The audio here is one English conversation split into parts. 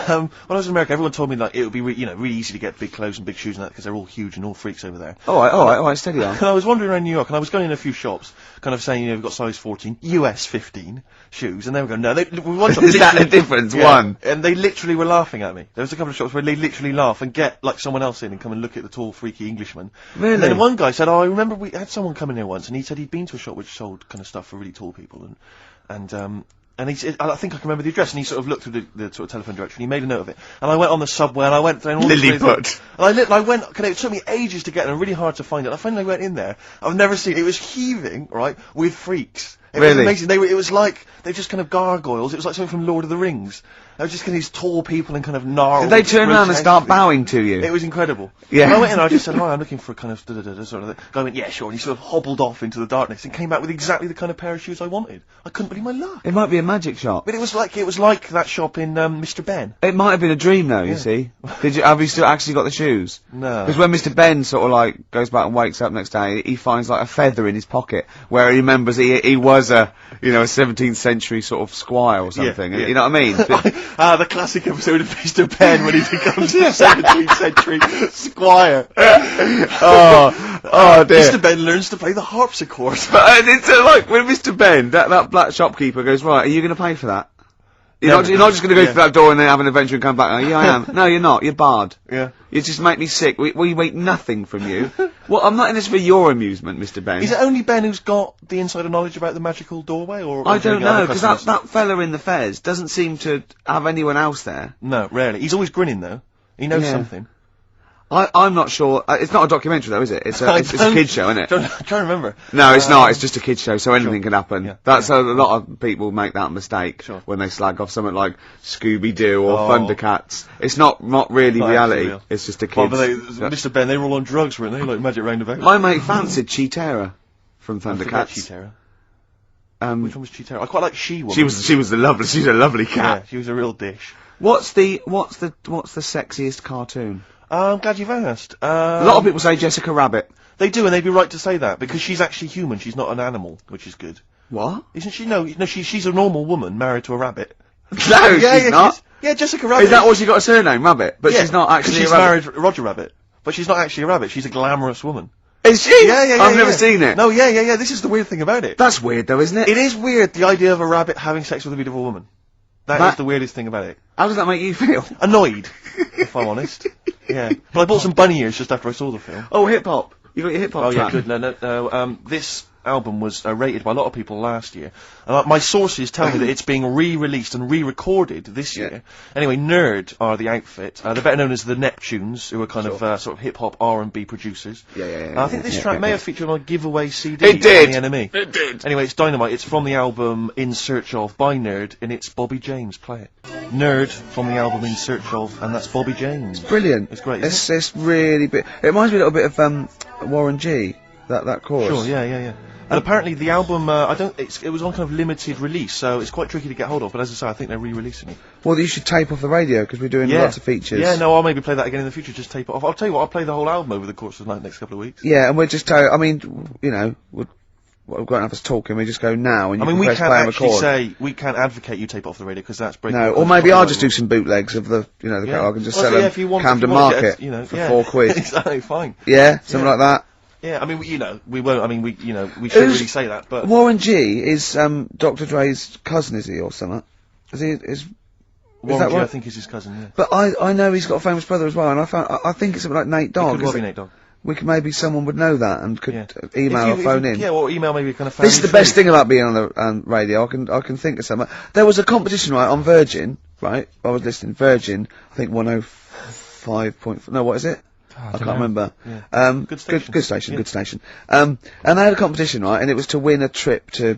when I was in America, everyone told me like it would be really easy to get big clothes and big shoes and that because they're all huge and all freaks over there. All right, steady on. And I was wandering around New York and I was going in a few shops, kind of saying, we've got size 14, US 15 shoes, and they were going, no, we want Is that the difference? One. And they literally were laughing at me. There was a couple of shops where they literally laugh and get like someone else in and come and look at the tall, freaky Englishman. Really? And then one guy said, I remember we had someone come in here once, and he said he'd been to a shop which sold kind of stuff for really tall people, and he said, I think I can remember the address, and he sort of looked through the sort of telephone directory, and he made a note of it. And I went on the subway, and I went down all Lilliput. And I went, it took me ages to get there, and really hard to find it. I finally went in there. I've never seen it. It was heaving, right, with freaks. It was amazing. It was like, they just kind of gargoyles. It was like something from Lord of the Rings. They were just kind of these tall people and kind of gnarled. Did they turn around and start bowing to you? It was incredible. Yeah. And I went in and I just said, hi, I'm looking for a kind of sort of thing. Guy went, yeah, sure. And he sort of hobbled off into the darkness and came back with exactly the kind of pair of shoes I wanted. I couldn't believe my luck. It might be a magic shop. But it was like that shop in, Mr. Ben. It might have been a dream though, you see. Have you still actually got the shoes? No. Because when Mr. Ben sort of like goes back and wakes up next day, he finds like a feather in his pocket where he remembers he was a 17th century sort of squire or something. You know what I mean? The classic episode of Mr. Ben when he becomes a 17th century squire. Oh dear. Mr. Ben learns to play the harpsichord. But it's like when Mr. Ben, that black shopkeeper goes, right, are you going to pay for that? You're not just going to go through that door and then have an adventure and come back. Oh, yeah, I am. No, you're not. You're barred. Yeah. You just make me sick. We wait nothing from you. Well, I'm not in this for your amusement, Mr. Ben. Is it only Ben who's got the insider knowledge about the magical doorway, or I don't know, because that fella in the fez doesn't seem to have anyone else there. No, rarely. He's always grinning though. He knows something. I'm not sure. It's not a documentary though, is it? It's a kid show, isn't it? I'm trying to remember. No, it's not. It's just a kid show, so anything can happen. Yeah. That's a lot of people make that mistake when they slag off something like Scooby-Doo or Thundercats. It's not really reality. It's just a kid. Mr. Ben, they were all on drugs, weren't they? Like Magic Roundabout. My mate fancied Cheetara from Thundercats. Cheetara. Which one was Cheetara? I quite like She-Woman. She's a lovely cat. Yeah, she was a real dish. What's the sexiest cartoon? I'm glad you've asked. A lot of people say Jessica Rabbit. They do, and they'd be right to say that, because she's actually human, she's not an animal, which is good. What? Isn't she? No, she's a normal woman married to a rabbit. No, she's not. Jessica Rabbit. Is that what she got a surname, Rabbit? But she's not actually a rabbit. She's married Roger Rabbit, but she's not actually a rabbit, she's a glamorous woman. Is she? Yeah. I've never seen it. No, yeah, this is the weird thing about it. That's weird though, isn't it? It is weird, the idea of a rabbit having sex with a beautiful woman. That is the weirdest thing about it. How does that make you feel? Annoyed, if I'm honest. Yeah. But I bought some bunny ears just after I saw the film. Oh, hip-hop. You got your hip-hop track? Yeah, good. No. This album was rated by a lot of people last year. My sources tell me that it's being re-released and re-recorded this year. Anyway, Nerd are the outfit. They're better known as the Neptunes, who are kind of sort of hip-hop R&B producers. Yeah. I think this track may have featured on a giveaway CD. It did! On the NME. It did! Anyway, it's dynamite. It's from the album In Search Of by Nerd, and it's Bobby James. Play it. Nerd from the album In Search Of, and that's Bobby James. It's brilliant. It's great. It's really big. It reminds me a little bit of Warren G. That chorus. Sure. Yeah. And apparently the album, it was on kind of limited release, so it's quite tricky to get hold of, but as I say, I think they're re-releasing it. Well, you should tape off the radio, because we're doing lots of features. Yeah, no, I'll maybe play that again in the future, just tape it off. I'll tell you what, I'll play the whole album over the course of the next couple of weeks. Yeah, and we're just, we're going to have us talking, we just go now, and you can press play and record. We can't advocate you tape it off the radio, because that's breaking. No, or maybe I'll just do some bootlegs of the catalog and just sell them Camden Market for £4. Exactly, fine. Yeah, something like that. Yeah, I mean, we won't. I mean, we shouldn't really say that, but Warren G is Dr. Dre's cousin, is he, or something? Warren G, I think, is his cousin. Yeah. But I know he's got a famous brother as well, and I think it's something like Nate Dogg. It could well be Nate Dogg. Maybe someone would know that and could email or phone in. Yeah, or email maybe kind of family. This is the best thing about being on the radio. I can think of something. There was a competition on Virgin, right? I was listening Virgin. I think 105. No, what is it? I can't remember. Yeah. Good station. And they had a competition, right? And it was to win a trip to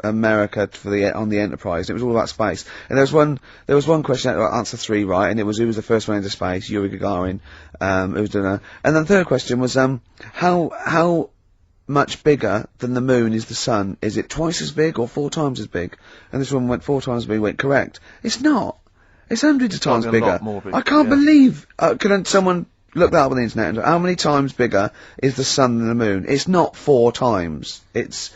America on the Enterprise. And it was all about space. And there was one question, answer 3 right, and it was who was the first one into space? Yuri Gagarin. Who was doing that. And then the third question was how much bigger than the moon is the sun? Is it twice as big or 4 times as big? And this one went 4 times as big. Went correct. It's not. It's hundreds of times bigger. I can't believe. Can someone look that up on the internet and how many times bigger is the sun than the moon? It's not 4 times. It's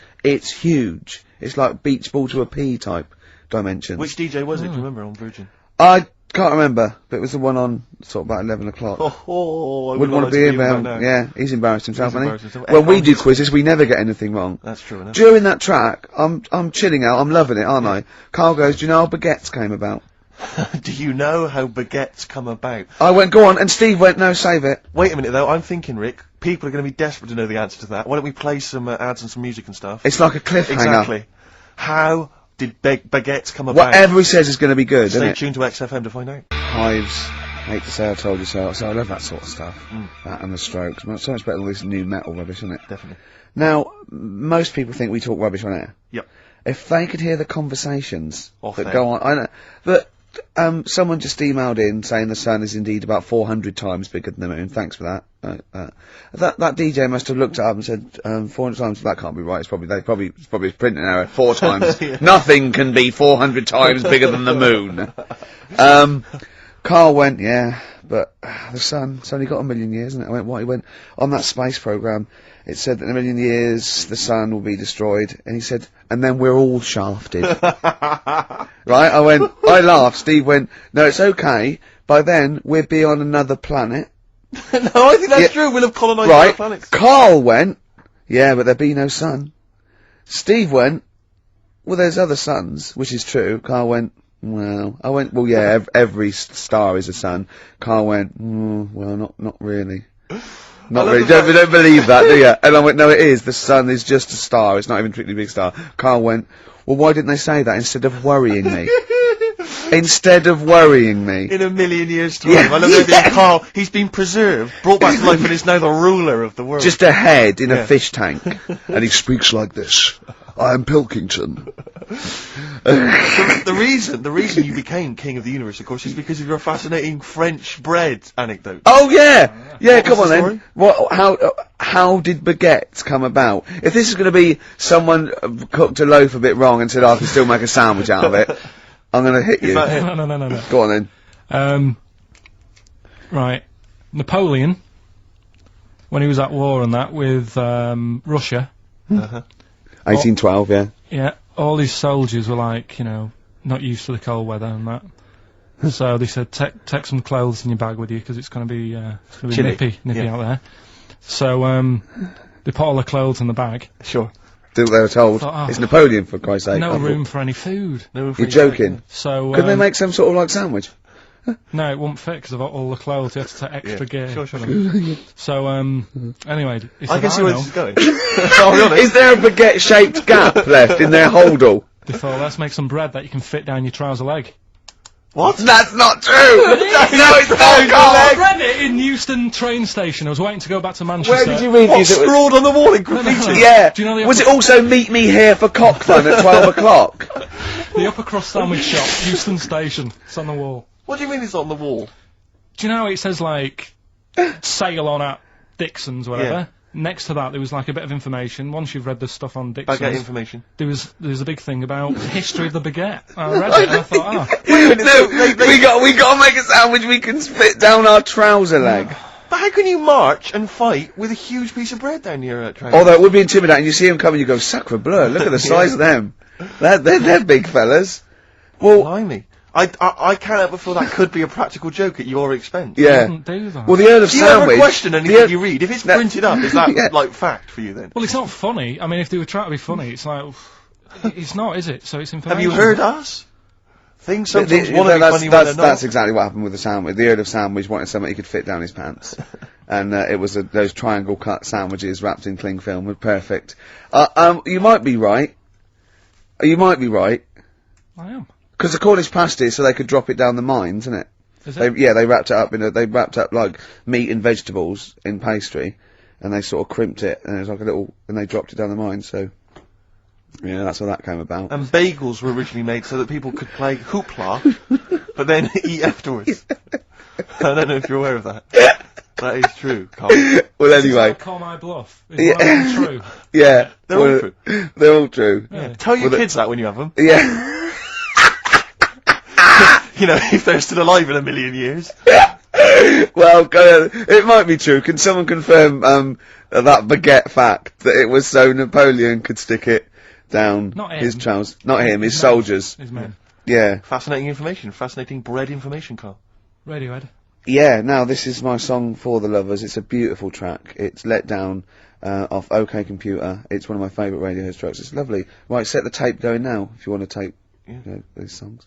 huge. It's like beach ball to a pea type dimensions. Which DJ was it? Do you remember on Virgin? I can't remember, but it was the one on sort of about 11 o'clock. I Wouldn't want to be in there. now. Yeah, he's embarrassed himself, He's isn't embarrassed he? himself. When we do quizzes, we never get anything wrong. That's true enough. During that track, I'm chilling out, I'm loving it, aren't I? Carl goes, do you know how baguettes came about? Do you know how baguettes come about? I went, go on, and Steve went, no, save it. Wait a minute though, I'm thinking, Rick, people are going to be desperate to know the answer to that. Why don't we play some ads and some music and stuff? It's like a cliffhanger. Exactly. How did baguettes come about? Whatever he says is going to be good, isn't Stay it? tuned to XFM to find out. Hives, hate to say I told you so, so I love that sort of stuff. That and the Strokes. Well, it's so much better than this new metal rubbish, isn't it? Definitely. Now, most people think we talk rubbish on air. Yep. If they could hear the conversations Off that air. go on, I know, but someone just emailed in saying the sun is indeed about 400 times bigger than the moon. Thanks for that. That DJ must have looked it up and said 400 times. That can't be right. It's probably it's probably a printing error. 4 times. Yeah. Nothing can be 400 times bigger than the moon. Carl went, yeah, but the sun, it's only got 1 million years, isn't it? I went, what? He went, on that space program, it said that in 1 million years the sun will be destroyed, and he said, and then we're all shafted. Right? I went, I laughed. Steve went, no, it's okay. By then, we'll be on another planet. No, I think that's true. We'll have colonised other Right? planets. Carl went, yeah, but there'll be no sun. Steve went, well, there's other suns, which is true. Carl went, well, I went, well, yeah, every star is a sun. Carl went, well, not really. Not really. Don't believe that, do you? And I went, no, it is. The sun is just a star. It's not even a particularly big star. Carl went, well, why didn't they say that instead of worrying me? Instead of worrying me. In 1 million years' time. Yeah. I love that Carl, he's been preserved, brought back to life, and is now the ruler of the world. Just a head in Yeah. a fish tank. And he speaks like this. I am Pilkington. The reason you became king of the universe, of course, is because of your fascinating French bread anecdote. Oh yeah, yeah. What Come was on the then. What? How did baguettes come about? If this is going to be someone cooked a loaf a bit wrong and said, I can still make a sandwich out of it, I'm going to hit you. that it? No. Go on then. Right. Napoleon, when he was at war and that with Russia, 1812. Yeah. yeah, all his soldiers were like, not used to the cold weather and that. So they said, take some clothes in your bag with you because it's going to be Chilly. nippy out there. So they put all the clothes in the bag. Sure. Do what they were told. Oh. It's Napoleon, for Christ's sake. No room for any food. No, You're joking. So Couldn't they make some sort of like sandwich? no, it wouldn't fit because of all the clothes. You had to take extra gear. Sure. So anyway, he I said, can see where know. this is going. I'll be honest. Is there a baguette-shaped gap left in their holdall? They thought, let's make some bread that you can fit down your trouser leg. What? That's not true! No, it's not, I Carl! read it in Euston train station. I was waiting to go back to Manchester. Where did you read What, these? scrawled on the wall in graffiti? Yeah. Do you know the Was it upper- also meet me here for cock fun at 12 o'clock? The upper crust sandwich shop, Euston station. It's on the wall. What do you mean it's on the wall? Do you know how it says like sail on at Dixon's, whatever? Yeah. Next to that, there was like a bit of information. Once you've read the stuff on Dixon's, Baguette information. there was a big thing about the history of the baguette. I read it and I thought, No, we got to make a sandwich we can spit down our trouser leg. But how can you march and fight with a huge piece of bread down your train? Although it would be intimidating. You see them coming, you go, sacre bleu, look at the size of them. They're big fellas. Well, Blimey. I can't help but feel that could be a practical joke at your expense. yeah. Wouldn't do that. Well, the Earl of Do you ever Sandwich... question anything you read? If it's printed up, is that, Yeah. like, fact for you then? Well, it's not funny. I mean, if they were trying to be funny, it's like, it's not, is it? So it's information. Have you heard us? Things sometimes want to be funny when they're not. That's exactly what happened with the sandwich. The Earl of Sandwich wanted something he could fit down his pants. And it was those triangle cut sandwiches wrapped in cling film were perfect. You might be right. You might be right. I am. Because the Cornish pasty, so they could drop it down the mines, isn't it? Is it? They wrapped it up they wrapped up like meat and vegetables in pastry, and they sort of crimped it, and it was like and they dropped it down the mine, so, yeah, that's how that came about. And bagels were originally made so that people could play hoopla, but then eat afterwards. I don't know if you're aware of that. That is true, Carl. Well, Is anyway. that call my bluff? Is one of them true? Yeah. They're all true. They're all true. Yeah. Tell your kids that when you have them. Yeah. You know, if they're still alive in 1 million years. Well, it might be true. Can someone confirm that baguette fact that it was so Napoleon could stick it down Not him. his trousers? Not him, his soldiers. His men. Yeah. Fascinating information. Fascinating bread information, Carl. Radiohead. Yeah, now this is my song for the lovers. It's a beautiful track. It's Let Down off OK Computer. It's one of my favourite Radiohead tracks. It's lovely. Right, set the tape going now if you want to tape these songs.